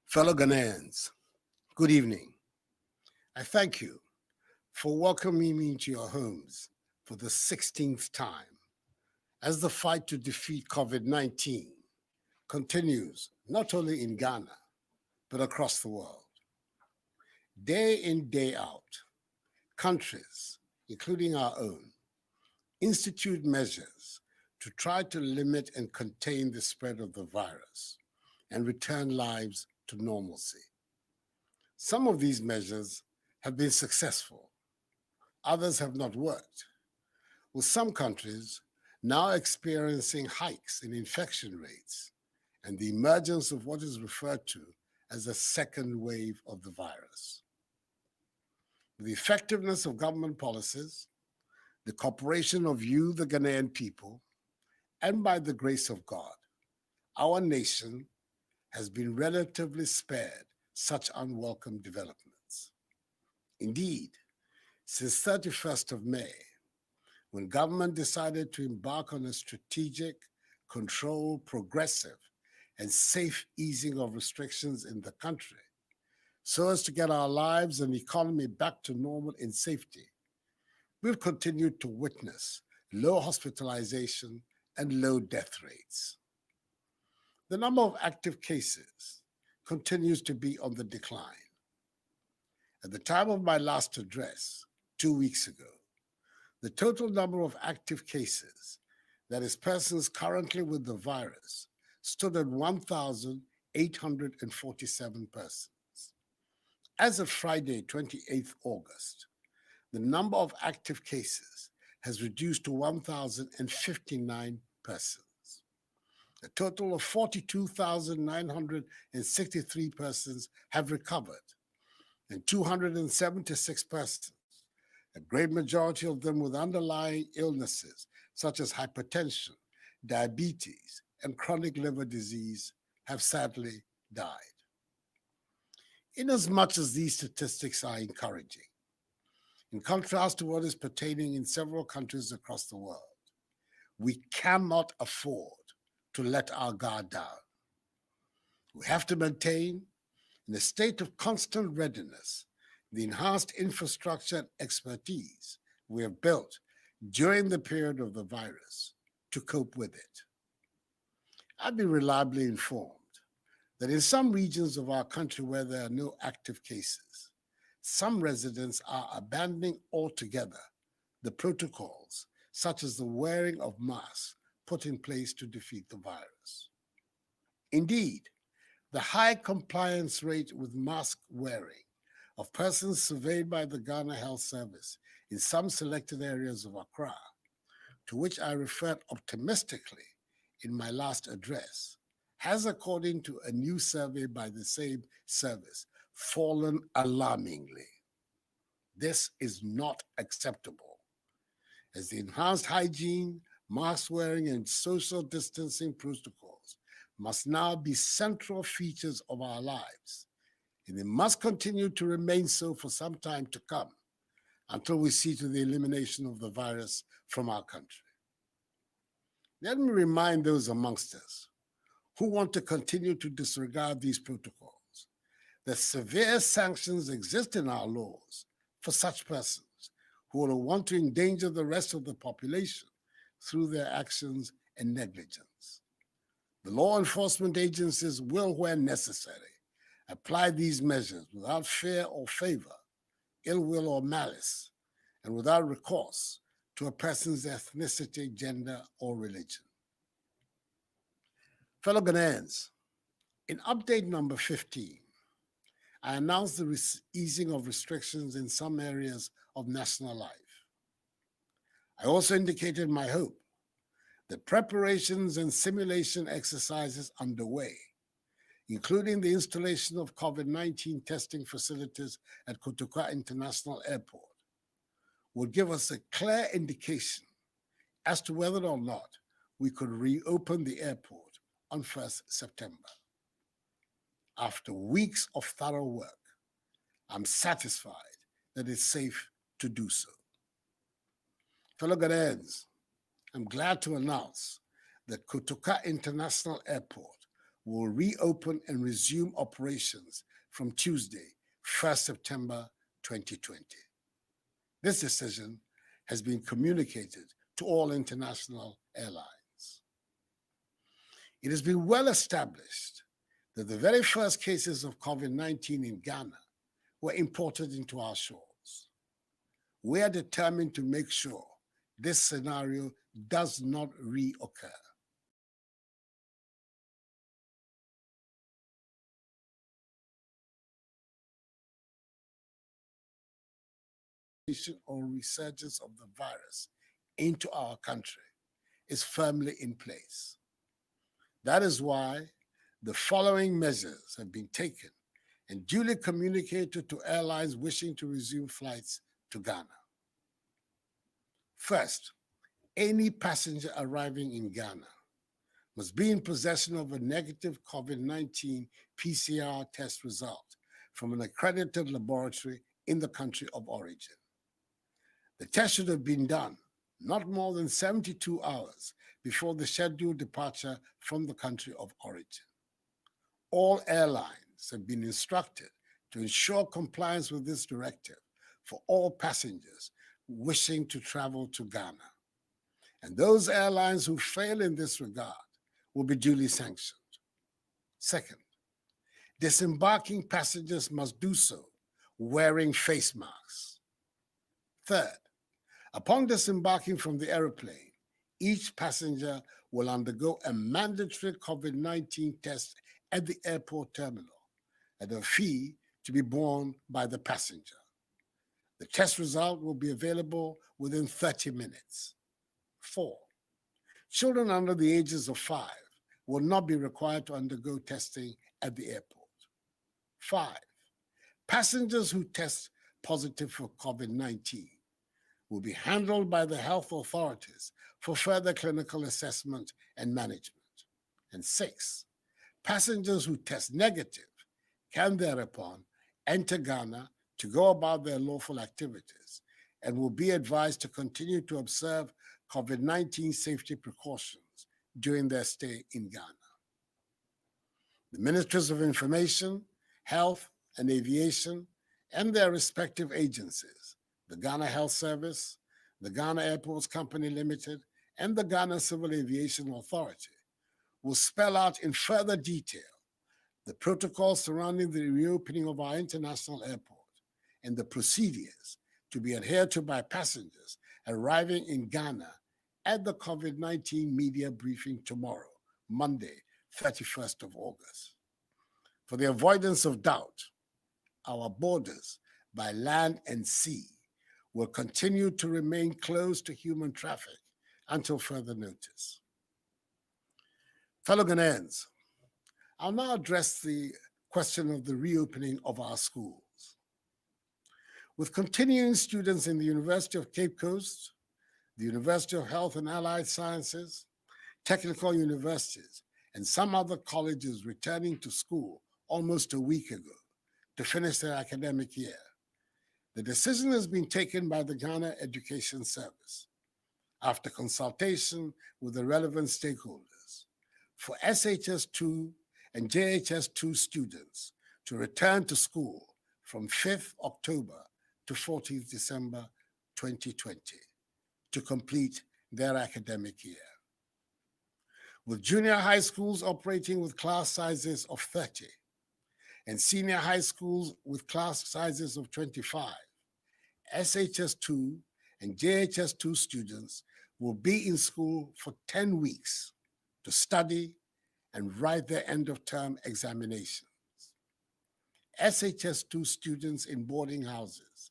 Fellow Ghanaians, good evening. I thank you for welcoming me into your homes for the 16th time as the fight to defeat COVID-19 continues not only in Ghana, but across the world. Day in, day out, countries, including our own, institute measures to try to limit and contain the spread of the virus and return lives to normalcy. Some of these measures have been successful. Others have not worked, with some countries now experiencing hikes in infection rates and the emergence of what is referred to as a second wave of the virus. With the effectiveness of government policies, the cooperation of you, the Ghanaian people, and by the grace of God, our nation has been relatively spared such unwelcome developments. Indeed, since 31st of May, when government decided to embark on a strategic, controlled, progressive, and safe easing of restrictions in the country, so as to get our lives and economy back to normal in safety, we've continued to witness low hospitalization and low death rates. The number of active cases continues to be on the decline. At the time of my last address, 2 weeks ago, the total number of active cases, that is persons currently with the virus, stood at 1,847 persons. As of Friday, 28th August, the number of active cases has reduced to 1,059 persons. A total of 42,963 persons have recovered, and 276 persons, a great majority of them with underlying illnesses such as hypertension, diabetes, and chronic liver disease, have sadly died. Inasmuch as these statistics are encouraging, in contrast to what is pertaining in several countries across the world, we cannot afford to let our guard down. We have to maintain, in a state of constant readiness, the enhanced infrastructure and expertise we have built during the period of the virus to cope with it. I've been reliably informed that in some regions of our country where there are no active cases, some residents are abandoning altogether the protocols, such as the wearing of masks put in place to defeat the virus. Indeed, the high compliance rate with mask wearing of persons surveyed by the Ghana Health Service in some selected areas of Accra, to which I referred optimistically in my last address, has, according to a new survey by the same service, fallen alarmingly. This is not acceptable, as the enhanced hygiene, mask wearing, and social distancing protocols must now be central features of our lives, and they must continue to remain so for some time to come until we see to the elimination of the virus from our country. Let me remind those amongst us who want to continue to disregard these protocols that severe sanctions exist in our laws for such persons who will want to endanger the rest of the population through their actions and negligence. The law enforcement agencies will, when necessary, apply these measures without fear or favor, ill will or malice, and without recourse to a person's ethnicity, gender, or religion. Fellow Ghanaians, in update number 15, I announced the easing of restrictions in some areas of national life. I also indicated my hope that preparations and simulation exercises underway, including the installation of COVID-19 testing facilities at Kotoka International Airport, would give us a clear indication as to whether or not we could reopen the airport on 1st September. after weeks of thorough work, I'm satisfied that it's safe to do so. Fellow Ghanaians, I'm glad to announce that Kotoka International Airport will reopen and resume operations from Tuesday, 1st September 2020. This decision has been communicated to all international airlines. It has been well established that the very first cases of COVID-19 in Ghana were imported into our shores. We are determined to make sure this scenario does not reoccur. Or resurgence of the virus into our country is firmly in place. That is why the following measures have been taken and duly communicated to airlines wishing to resume flights to Ghana. First, any passenger arriving in Ghana must be in possession of a negative COVID-19 PCR test result from an accredited laboratory in the country of origin. The test should have been done not more than 72 hours before the scheduled departure from the country of origin. All airlines have been instructed to ensure compliance with this directive for all passengers wishing to travel to Ghana. And those airlines who fail in this regard will be duly sanctioned. Second, disembarking passengers must do so wearing face masks. Third, upon disembarking from the airplane, each passenger will undergo a mandatory COVID-19 test at the airport terminal at a fee to be borne by the passenger. The test result will be available within 30 minutes. 4, children under the ages of 5 will not be required to undergo testing at the airport. 5, passengers who test positive for COVID-19 will be handled by the health authorities for further clinical assessment and management. And 6, passengers who test negative can thereupon enter Ghana to go about their lawful activities and will be advised to continue to observe COVID-19 safety precautions during their stay in Ghana. The Ministries of Information, Health, and Aviation and their respective agencies, the Ghana Health Service, the Ghana Airports Company Limited, and the Ghana Civil Aviation Authority, will spell out in further detail the protocols surrounding the reopening of our international airport and the procedures to be adhered to by passengers arriving in Ghana at the COVID-19 media briefing tomorrow, Monday, 31st of August. For the avoidance of doubt, our borders by land and sea will continue to remain closed to human traffic until further notice. Fellow Ghanaians, I'll now address the question of the reopening of our schools. With continuing students in the University of Cape Coast, the University of Health and Allied Sciences, technical universities, and some other colleges returning to school almost a week ago to finish their academic year, the decision has been taken by the Ghana Education Service, after consultation with the relevant stakeholders, for SHS2 and JHS2 students to return to school from 5th October to 14th December 2020 to complete their academic year. With junior high schools operating with class sizes of 30 and senior high schools with class sizes of 25, SHS2 and JHS2 students will be in school for 10 weeks to study and write their end-of-term examinations. SHS2 students in boarding houses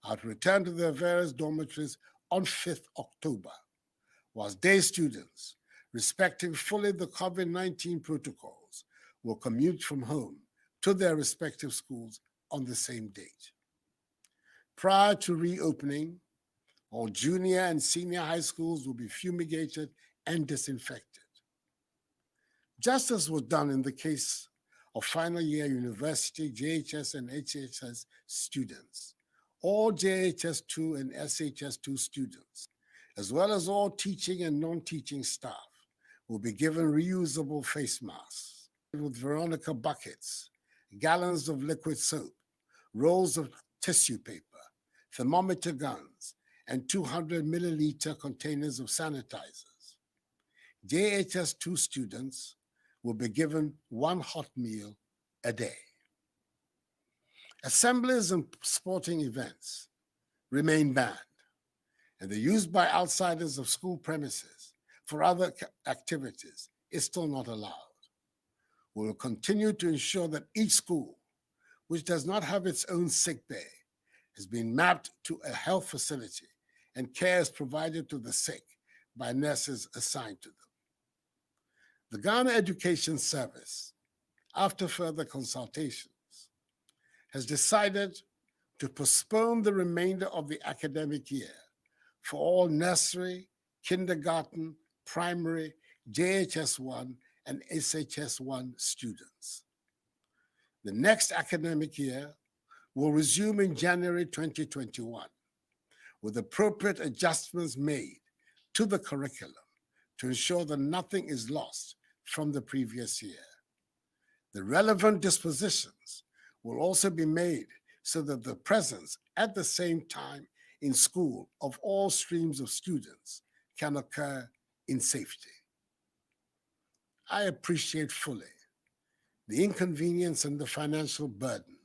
are to return to their various dormitories on 5th October, whilst day students, respecting fully the COVID-19 protocols, will commute from home to their respective schools on the same date. Prior to reopening, all junior and senior high schools will be fumigated and disinfected. Just as was done in the case of final year university, JHS, and HHS students, all JHS2 and SHS2 students, as well as all teaching and non-teaching staff, will be given reusable face masks with Veronica buckets, gallons of liquid soap, rolls of tissue paper, thermometer guns, and 200 milliliter containers of sanitizers. JHS2 students will be given one hot meal a day. Assemblies and sporting events remain banned, and the use by outsiders of school premises for other activities is still not allowed. We will continue to ensure that each school, which does not have its own sick bay, has been mapped to a health facility and care is provided to the sick by nurses assigned to them. The Ghana Education Service, after further consultations, has decided to postpone the remainder of the academic year for all nursery, kindergarten, primary, JHS1, and SHS1 students. The next academic year will resume in January 2021 with appropriate adjustments made to the curriculum to ensure that nothing is lost from the previous year. The relevant dispositions will also be made so that the presence at the same time in school of all streams of students can occur in safety. I appreciate fully the inconvenience and the financial burden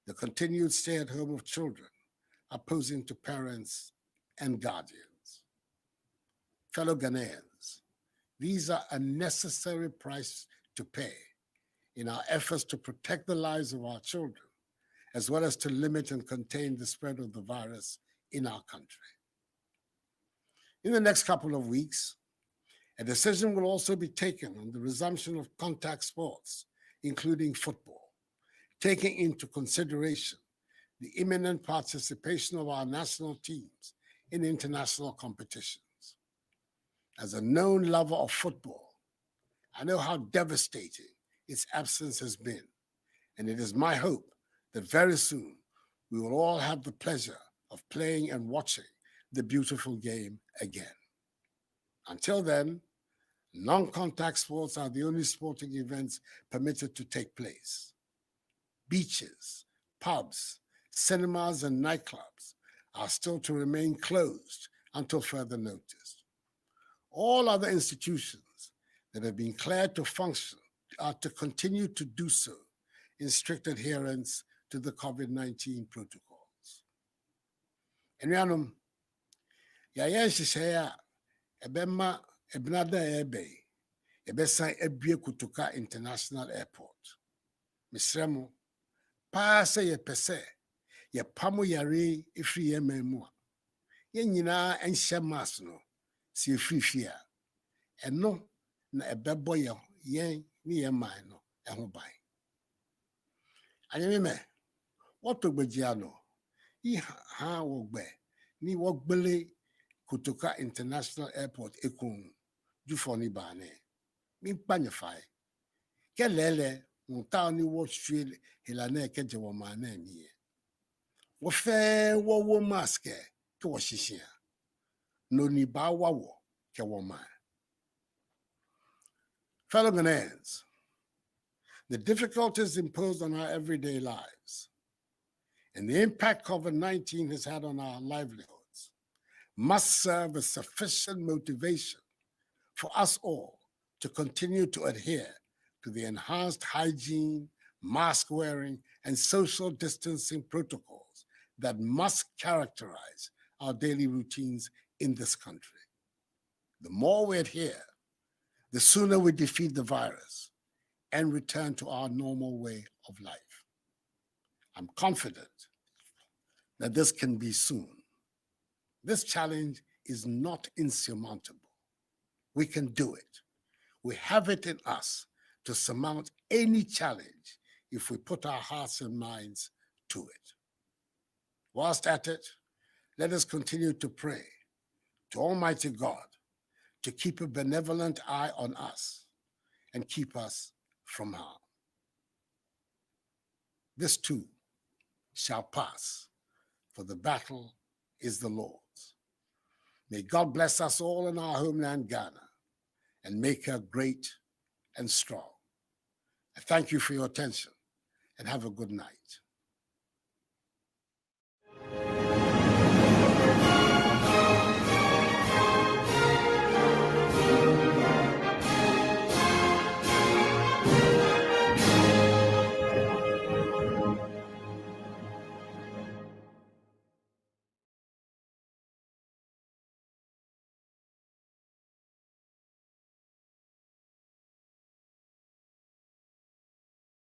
the continued stay at home of children are posing to parents and guardians. Fellow Ghanaians, these are a necessary price to pay in our efforts to protect the lives of our children, as well as to limit and contain the spread of the virus in our country. In the next couple of weeks, a decision will also be taken on the resumption of contact sports, including football, taking into consideration the imminent participation of our national teams in international competitions. As a known lover of football, I know how devastating its absence has been, and it is my hope that very soon we will all have the pleasure of playing and watching the beautiful game again. Until then, non-contact sports are the only sporting events permitted to take place. Beaches, pubs, cinemas, and nightclubs are still to remain closed until further notice. All other institutions that have been cleared to function are to continue to do so in strict adherence to the COVID-19 protocols. Enuanom, yɛayɛ nhyehyɛeɛ a ɛbɛma ɛbenada a ɛbɛn yɛbɛsan abue Kotoka International Airport. Mesrɛ mo, paa sɛ yɛpɛ sɛ yɛpamo yare ɛfiri yɛn man mu a, yɛn nyinaa nhyɛ mask no sɛ yɛfiri fie a, ɛno na ɛbɛbɔ yɛn ne yɛn man no ɛho ban. Anyemime, wɔtɔ gbagya no, yi ha wɔgbɛ ni wɔgbele Kotoka International Airport ekun jufo ni bane. Mi panyefai. Ke lele monta ni wo shwe helane ke je wo mane mi. Wo fe wo mask ke wo shishia. No ni ba wa wo ke wo man. Fellow Ghanaians, the difficulties imposed on our everyday lives and the impact COVID-19 has had on our livelihoods must serve as sufficient motivation for us all to continue to adhere to the enhanced hygiene, mask wearing, and social distancing protocols that must characterize our daily routines in this country. The more we adhere, the sooner we defeat the virus and return to our normal way of life. I'm confident that this can be soon. This challenge is not insurmountable. We can do it. We have it in us to surmount any challenge if we put our hearts and minds to it. Whilst at it, let us continue to pray to Almighty God to keep a benevolent eye on us and keep us from harm. This too shall pass, for the battle is the Lord's. May God bless us all in our homeland, Ghana, and make her great and strong. I thank you for your attention, and have a good night.